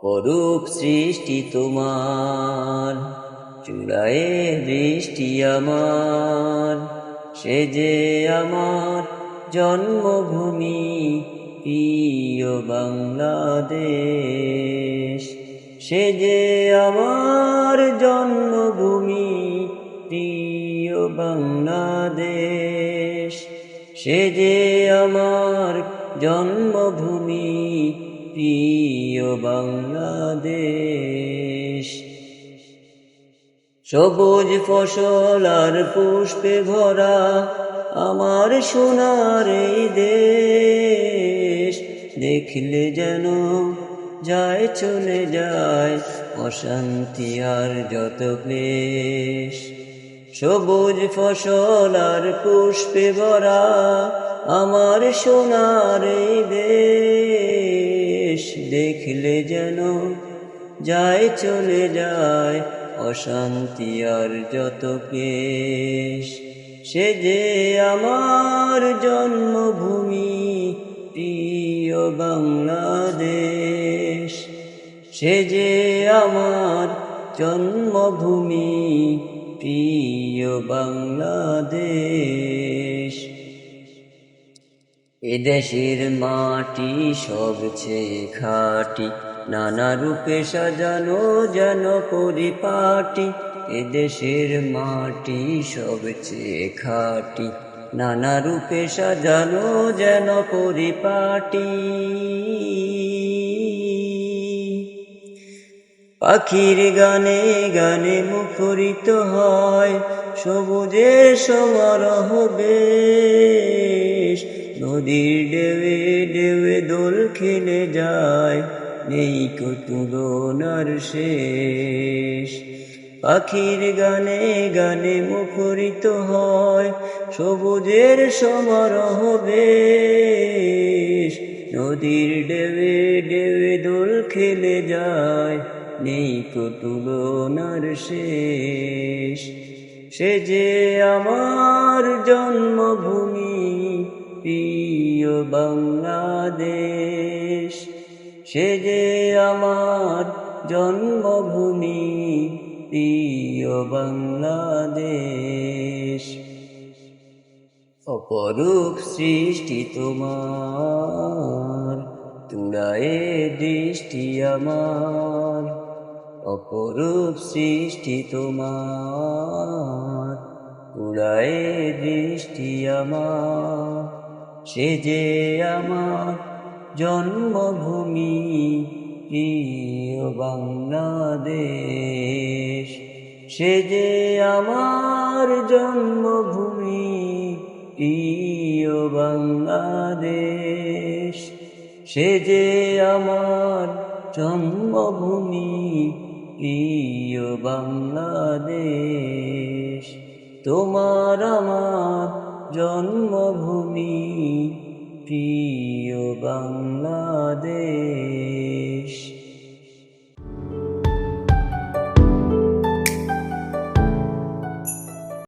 অপরূপ সৃষ্টি তোমার, চূড়ায় দৃষ্টি আমার। সে যে আমার জন্মভূমি, প্রিয় বাংলাদেশ। সে যে আমার জন্মভূমি, প্রিয় বাংলাদেশ। সে যে আমার জন্মভূমি, প্রিয় বাংলাদেশ। সবুজ ফসল আর পুষ্পে ভরা আমার সোনার এই দেশ। দেখলে যেন যায় চলে যায় অশান্তি আর যত ক্লেশ। সবুজ ফসল আর পুষ্পে ভরা আমার সোনার এই দেশ। দেখলে যেন যায় চলে যায় অশান্তি আর যত ক্লেশ। সে যে আমার জন্মভূমি, প্রিয় বাংলাদেশ। সে যে আমার জন্মভূমি, প্রিয় বাংলাদেশ। এদেশের মাটি সবচেয়ে খাঁটি, নানা রূপে সাজানো যেন পরিপাটি। এদেশের মাটি সবচেয়ে খাঁটি, নানা রূপে সাজানো যেন পরিপাটি। পাখির গানে গানে মুখরিত হয় সবুজের সমারোহ বেশ। নদীর ঢেউয়ে ঢেউয়ে দোল খেলে যায়, নেই কো তুলনার শেষ। পাখির গানে গানে মুখরিত হয় সবুজের সমারোহ বেশ। নদীর ঢেউয়ে ঢেউয়ে দোল খেলে যায়, নেই কো তুলনার শেষ। সে যে আমার জন্মভূমি, প্রিয় বাংলাদেশ। সে যে আমার জন্মভূমি, প্রিয় বাংলাদেশ। অপরূপ সৃষ্টি তোমার, চূড়ায় দৃষ্টি আমার। অপরূপ সৃষ্টি তোমার, চূড়ায় দৃষ্টি আমার। সে যে আমার জন্মভূমি, প্রিয় বাংলাদেশ। সে যে আমার জন্মভূমি, প্রিয় বাংলাদেশ। সে যে আমার জন্মভূমি, প্রিয় বাংলাদেশ। তোমার আমার জন্মভূমি, প্রিয় বাংলাদেশ।